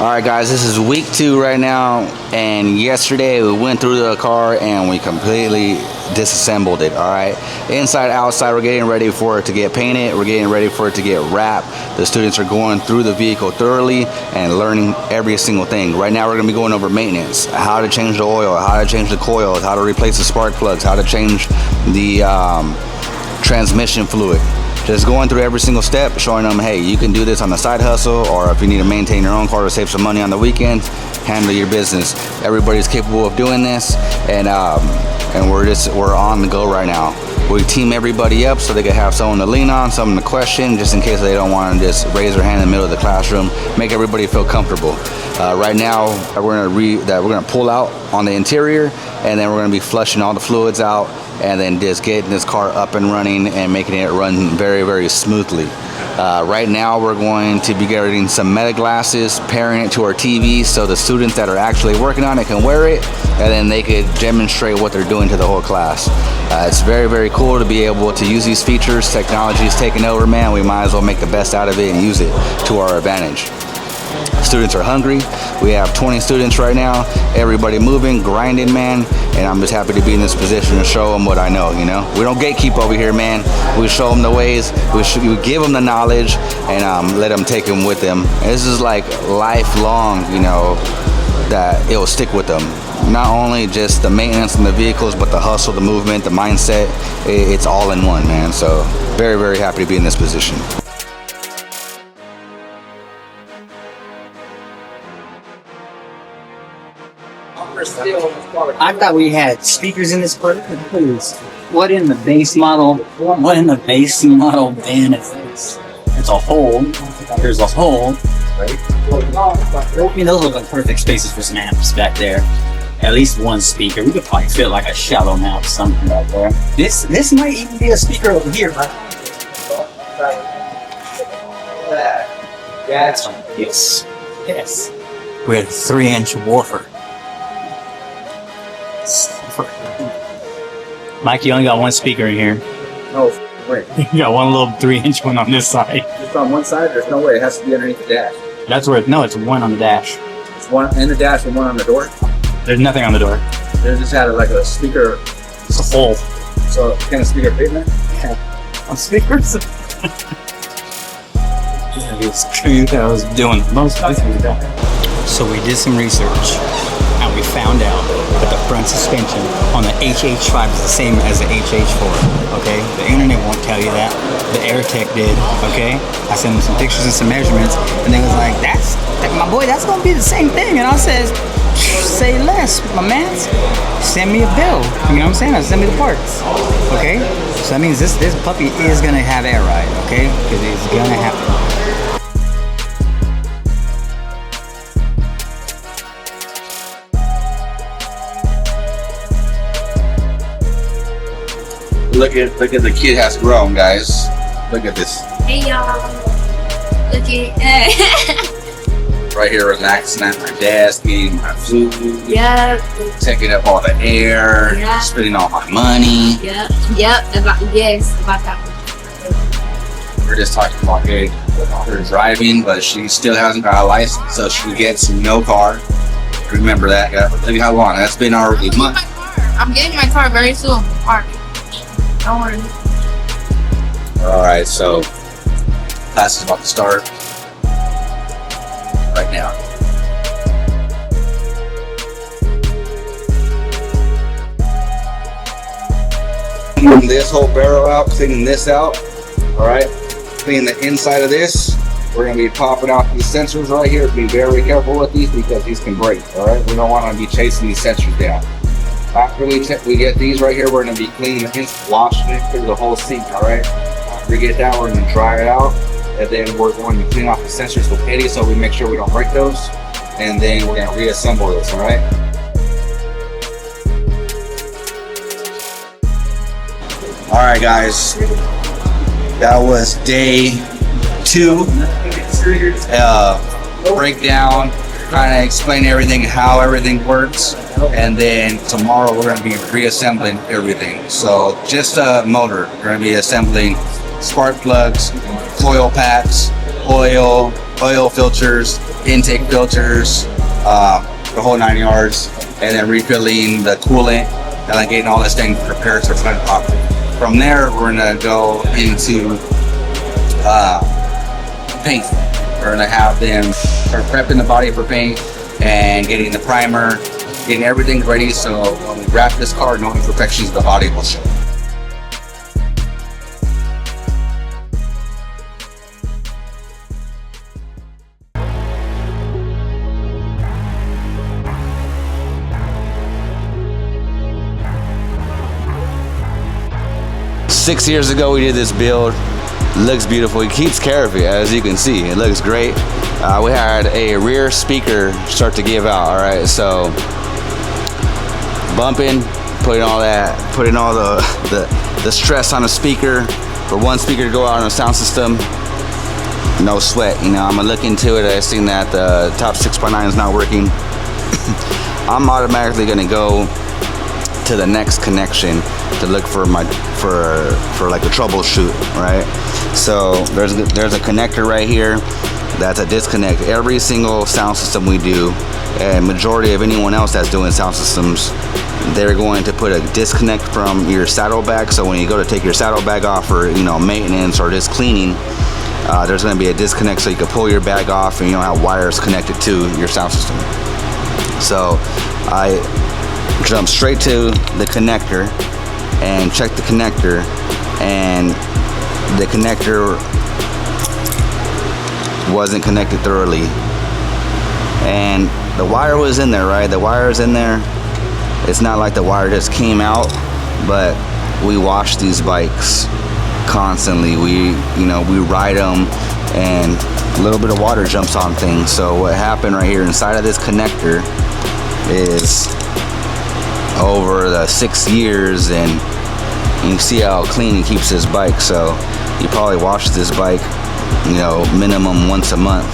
Alright guys, this is week 2 right now, and yesterday we went through the car and we completely disassembled it. Alright, inside, outside, we're getting ready for it to get painted, we're getting ready for it to get wrapped. The students are going through the vehicle thoroughly and learning every single thing. Right now we're going to be going over maintenance, how to change the oil, how to change the coils, how to replace the spark plugs, how to change the transmission fluid. Just going through every single step, showing them, hey, you can do this on the side hustle, or if you need to maintain your own car to save some money on the weekends, handle your business. Everybody's capable of doing this, and we're on the go right now. We team everybody up so they can have someone to lean on, someone to question, just in case they don't want to just raise their hand in the middle of the classroom. Make everybody feel comfortable. Right now, we're gonna pull out on the interior, and then we're gonna be flushing all the fluids out, and then just getting this car up and running and making it run very, very smoothly. Right now we're going to be getting some meta glasses, pairing it to our TV so the students that are actually working on it can wear it, and then they could demonstrate what they're doing to the whole class. It's very, very cool to be able to use these features. Technology is taking over, man. We might as well make the best out of it and use it to our advantage. Students are hungry. We have 20 students right now. Everybody moving, grinding, man. And I'm just happy to be in this position to show them what I know, you know. We don't gatekeep over here, man. We show them the ways. We give them the knowledge and let them take them with them. And this is like lifelong, you know, that it will stick with them. Not only just the maintenance and the vehicles, but the hustle, the movement, the mindset. It's all in one, man. So very, very happy to be in this position. I thought we had speakers in this part. Please, what in the base model? What in the base model van is this? It's a hole. There's a hole, right? I mean, those look like perfect spaces for some amps back there. At least one speaker. We could probably fit like a shallow mount something back there. This might even be a speaker over here, right? That's yes. We had a 3-inch woofer. Mike, you only got one speaker in here. No way. You got one little 3-inch one on this side. Just on one side? There's no way. It has to be underneath the dash. That's where, no, it's one on the dash. It's one in the dash and one on the door? There's nothing on the door. They just had like a speaker. It's a hole. So, kind of speaker pavement? Yeah. On speakers? I was doing most of it. So we did some research, and we found out that the front suspension on the HH5 is the same as the HH4, okay? The internet won't tell you that. The AirTech did, okay? I sent them some pictures and some measurements, and they was like, my boy, that's gonna be the same thing. And I says, say less, my man. Send me a bill, you know what I'm saying? Send me the parts, okay? So that means this puppy is gonna have air ride, okay? Because it's gonna happen. Look at the kid has grown, guys. Look at this. Hey y'all. Look at Right here, relaxing at my desk, eating my food. Yep. Taking up all the air. Yeah. Spending all my money. Yep. About that. We're just talking about her driving, but she still hasn't got a license, so she gets no car. Remember that, guys. Look at how long. That's been already a month. I'm getting my car very soon. Alright. Don't worry. Alright, so class is about to start right now. Cleaning this whole barrel out, cleaning this out. Alright, clean the inside of this. We're going to be popping out these sensors right here. Be very careful with these because these can break. Alright, we don't want to be chasing these sensors down. After we get these right here, we're going to be cleaning the washing it through the whole sink, alright? After we get that, we're going to dry it out, and then we're going to clean off the sensors with Eddie so we make sure we don't break those, and then we're going to reassemble this, alright? Alright guys, that was day 2, breakdown, kind of explain everything, how everything works. And then tomorrow we're going to be reassembling everything. So just a motor. We're going to be assembling spark plugs, coil packs, oil filters, intake filters, the whole 9 yards, and then refilling the coolant, and then getting all this thing prepared for front pop. From there, we're gonna go into paint. We're gonna have them start prepping the body for paint and getting the primer, getting everything ready so when we wrap this car, no imperfections of the body will show. Six years ago, we did this build. Looks beautiful. He keeps care of it, as you can see. It looks great. We had a rear speaker start to give out. All right, so bumping, putting all the stress on a speaker for one speaker to go out on a sound system. No sweat. You know, I'm gonna look into it. I seen that the top 6x9 is not working. I'm automatically gonna go to the next connection to look for like a troubleshoot, right? So there's a connector right here that's a disconnect. Every single sound system we do, and majority of anyone else that's doing sound systems, they're going to put a disconnect from your saddlebag. So when you go to take your saddlebag off for maintenance or just cleaning, there's going to be a disconnect so you can pull your bag off and you don't have wires connected to your sound system. So I jump straight to the connector and check the connector, and the connector wasn't connected thoroughly, and the wire was in there, right? The wire is in there. It's not like the wire just came out, but we wash these bikes constantly. We ride them, and a little bit of water jumps on things. So what happened right here inside of this connector is, over the 6 years, and you see how clean he keeps his bike. So he probably washes this bike, minimum once a month.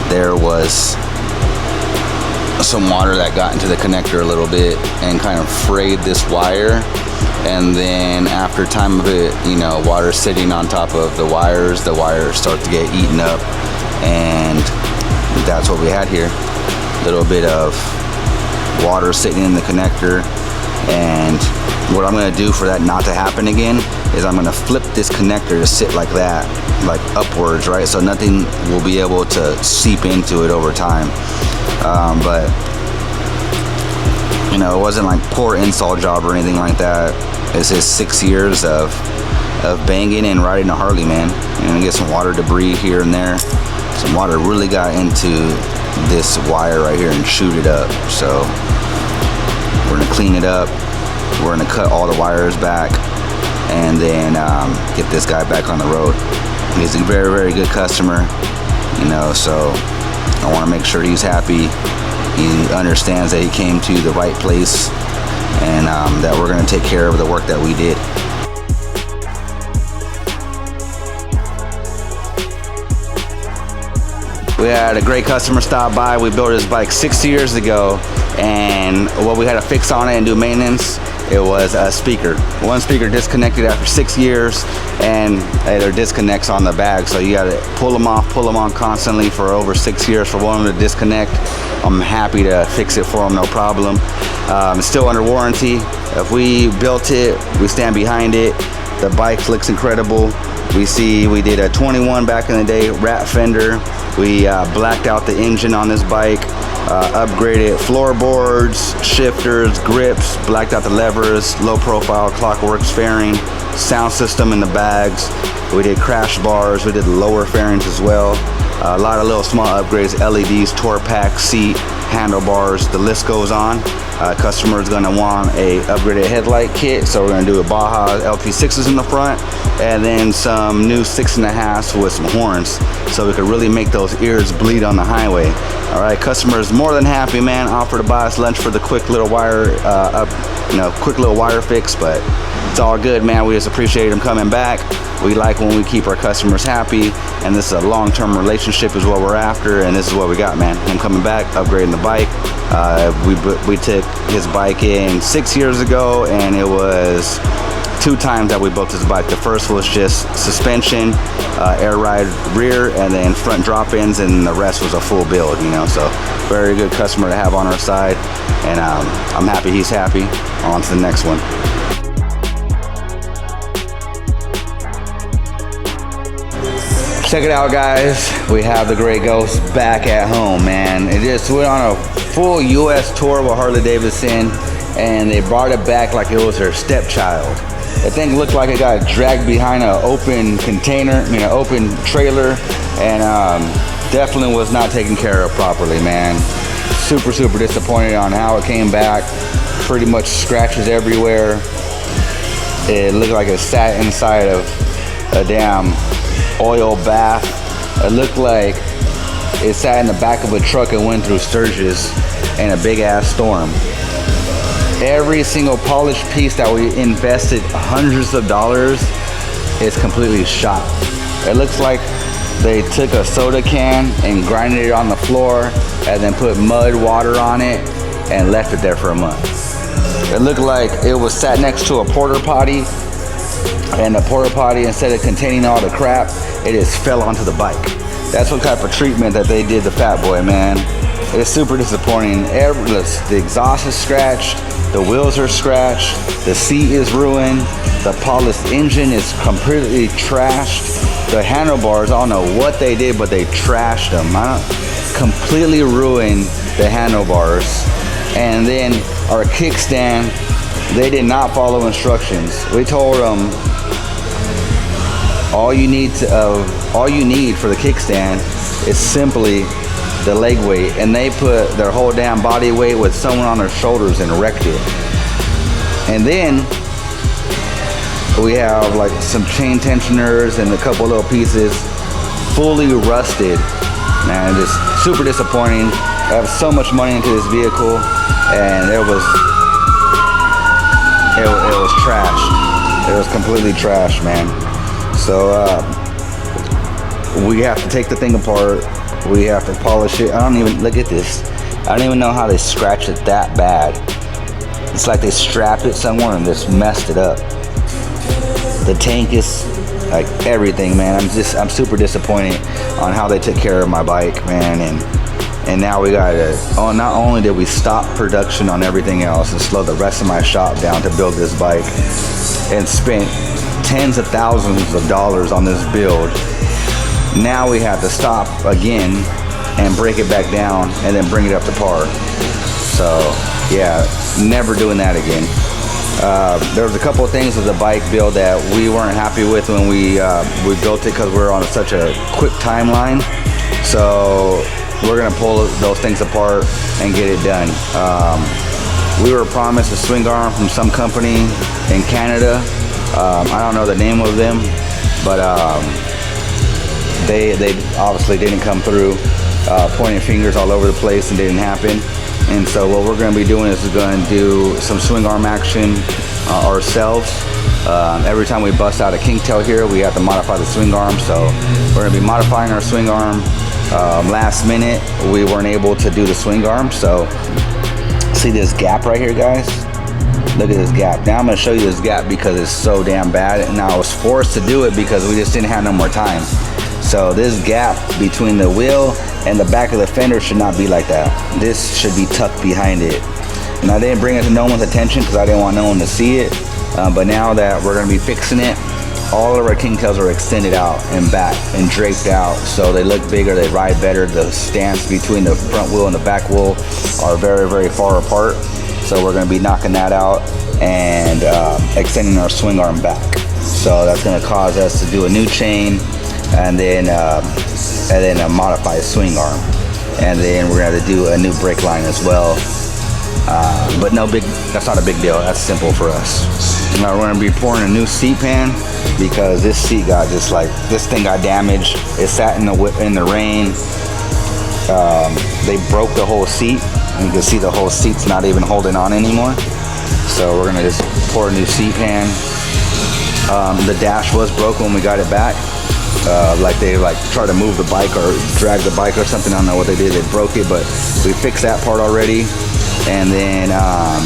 There was some water that got into the connector a little bit and kind of frayed this wire, and then after time of it, water sitting on top of the wires start to get eaten up, and that's what we had here. A little bit of water sitting in the connector. And what I'm going to do for that not to happen again is I'm going to flip this connector to sit like that, like upwards, right? So nothing will be able to seep into it over time. But it wasn't like poor install job or anything like that. It's just 6 years of banging and riding a Harley, man. Get some water debris here and there. Some water really got into this wire right here and shoot it up. So we're gonna clean it up. We're gonna cut all the wires back, and then get this guy back on the road. He's a very, very good customer, so I want to make sure he's happy. He understands that he came to the right place, and that we're gonna take care of the work that we did. We had a great customer stop by. We built his bike 6 years ago, and what we had to fix on it and do maintenance, it was a speaker. One speaker disconnected after 6 years, and there are disconnects on the bag, so you gotta pull them on constantly for over 6 years for one of them to disconnect. I'm happy to fix it for him, no problem. It's still under warranty. If we built it, we stand behind it. The bike looks incredible. We did a 21 back in the day, rat fender. We blacked out the engine on this bike, upgraded floorboards, shifters, grips, blacked out the levers, low profile Clockworks fairing, sound system in the bags. We did crash bars, we did the lower fairings as well. A lot of little small upgrades, LEDs, tour pack, seat, handlebars, the list goes on. Customer is gonna want a upgraded headlight kit, so we're gonna do a Baja LT6s in the front, and then some new 6.5s with some horns, so we could really make those ears bleed on the highway. All right, customers more than happy, man. Offer to buy us lunch for the quick little wire wire fix, but it's all good, man. We just appreciate them coming back. We like when we keep our customers happy, and this is a long-term relationship is what we're after, and this is what we got, man. Him coming back, upgrading the bike. We took his bike in 6 years ago, and it was 2 times that we built this bike. The first was just suspension, air ride rear, and then front drop-ins, and the rest was a full build, you know. So very good customer to have on our side, and I'm happy he's happy. On to the next one. Check it out, guys. We have the Gray Ghost back at home, man. It just went on a full US tour with Harley Davidson, and they brought it back like it was her stepchild. The thing looked like it got dragged behind an open container, an open trailer, and definitely was not taken care of properly, man. Super disappointed on how it came back. Pretty much scratches everywhere. It looked like it sat inside of a damn oil bath. It looked like it sat in the back of a truck and went through Sturgis in a big ass storm. Every single polished piece that we invested hundreds of dollars is completely shot. It looks like they took a soda can and grinded it on the floor and then put mud, water on it and left it there for a month. It looked like it was sat next to a porta potty, and the porta potty, instead of containing all the crap, it just fell onto the bike. That's what type of treatment that they did to Fat Boy, man. It's super disappointing. The exhaust is scratched, the wheels are scratched, the seat is ruined, the polished engine is completely trashed. The handlebars, I don't know what they did, but they trashed them. Completely ruined the handlebars. And then our kickstand, they did not follow instructions. We told them all you need for the kickstand is simply the leg weight, and they put their whole damn body weight with someone on their shoulders and wrecked it. And then we have like some chain tensioners and a couple little pieces fully rusted. Man, just super disappointing. I have so much money into this vehicle, and it was trashed. It was completely trashed, man. So we have to take the thing apart. We have to polish it. I don't even, look at this. I don't even know how they scratched it that bad. It's like they strapped it somewhere and just messed it up. The tank is like everything, man. I'm super disappointed on how they took care of my bike, man. And now we gotta, not only did we stop production on everything else and slow the rest of my shop down to build this bike, and spent tens of thousands of dollars on this build, now we have to stop again and break it back down and then bring it up to par. So yeah, never doing that again. There was a couple of things with the bike build that we weren't happy with when we built it, because we were on such a quick timeline. So we're gonna pull those things apart and get it done. We were promised a swing arm from some company in Canada. I don't know the name of them, but they obviously didn't come through. Pointing fingers all over the place and didn't happen. And so what we're going to be doing is we're going to do some swing arm action ourselves. Every time we bust out a kinktail here, we have to modify the swing arm. So we're going to be modifying our swing arm. Last minute, we weren't able to do the swing arm. So see this gap right here, guys? Look at this gap. Now I'm going to show you this gap because it's so damn bad. And I was forced to do it because we just didn't have no more time. So this gap between the wheel and the back of the fender should not be like that. This should be tucked behind it. And I didn't bring it to no one's attention because I didn't want no one to see it. But now that we're going to be fixing it, all of our kinktails are extended out and back and draped out, so they look bigger, they ride better. The stance between the front wheel and the back wheel are very, very far apart. So we're going to be knocking that out and extending our swing arm back. So that's going to cause us to do a new chain, and then a modified swing arm, and then we're going to do a new brake line as well. But that's not a big deal. That's simple for us. Now we're going to be pouring a new seat pan because this seat got this thing got damaged. It sat in the rain. They broke the whole seat. You can see the whole seat's not even holding on anymore. So we're going to just pour a new seat pan. The dash was broken when we got it back. They tried to move the bike or drag the bike or something. I don't know what they did. They broke it, but we fixed that part already. And then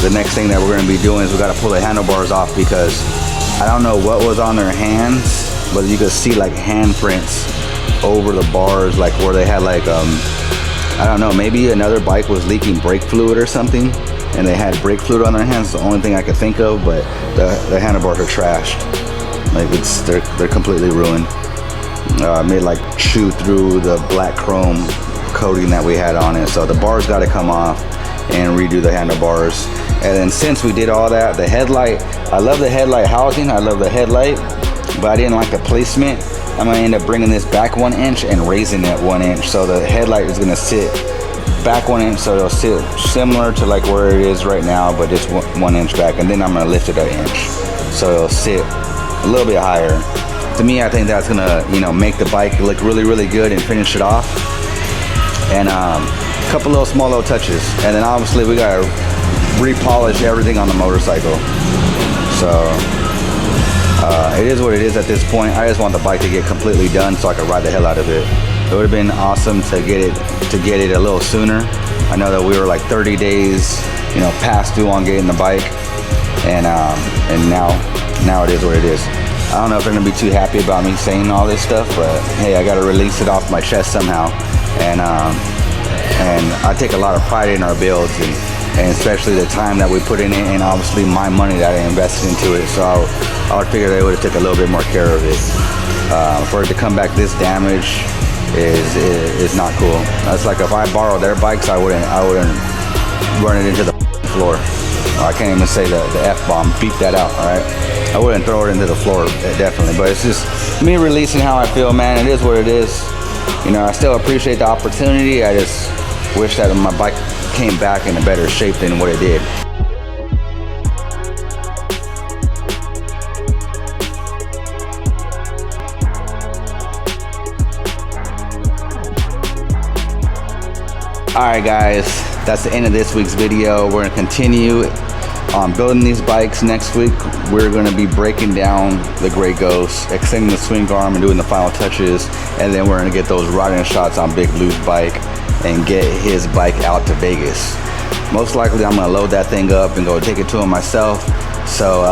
the next thing that we're going to be doing is we got to pull the handlebars off because I don't know what was on their hands, but you could see like handprints over the bars, like where they had like I don't know, maybe another bike was leaking brake fluid or something, and they had brake fluid on their hands. The only thing I could think of, but the handlebars are trashed. Like they're completely ruined. Made like chew through the black chrome coating that we had on it, so the bars got to come off and redo the handlebars. And then since we did all that, the headlight, I love the headlight housing, I love the headlight, but I didn't like the placement. I'm gonna end up bringing this back 1 inch and raising it 1 inch, so the headlight is gonna sit back 1 inch, so it'll sit similar to like where it is right now, but just 1 inch back. And then I'm gonna lift it 1 inch, so it'll sit a little bit higher. To me, I think that's gonna, you know, make the bike look really, really good and finish it off. And a couple little small little touches, and then obviously we gotta repolish everything on the motorcycle. So it is what it is at this point. I just want the bike to get completely done so I can ride the hell out of it. It would have been awesome to get it a little sooner. I know that we were like 30 days, you know, past due on getting the bike, and now it is what it is. I don't know if they're gonna be too happy about me saying all this stuff, but hey, I gotta release it off my chest somehow. And I take a lot of pride in our builds, and especially the time that we put in it, and obviously my money that I invested into it. So I would figure they would have taken a little bit more care of it. For it to come back this damaged is not cool. That's like if I borrowed their bikes, I wouldn't run it into the floor. I can't even say the F-bomb, beep that out, all right? I wouldn't throw it into the floor, definitely. But it's just me releasing how I feel, man. It is what it is. You know, I still appreciate the opportunity. I just wish that my bike came back in a better shape than what it did. Alright guys, that's the end of this week's video. We're going to continue on building these bikes. Next week we're going to be breaking down the Grey Ghost, extending the swing arm and doing the final touches, and then we're going to get those riding shots on Big Blue's bike and get his bike out to Vegas. Most likely I'm going to load that thing up and go take it to him myself, so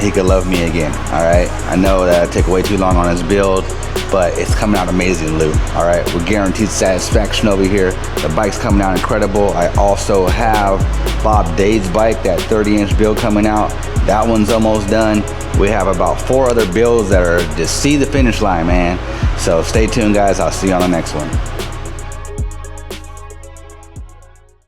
he could love me again. Alright, I know that it took way too long on his build, but it's coming out amazing, Lou. Alright, we're guaranteed satisfaction over here. The bike's coming out incredible. I also have Bob Dade's bike, that 30-inch build coming out. That one's almost done. We have about 4 other builds that are just see the finish line, man. So stay tuned, guys. I'll see you on the next one.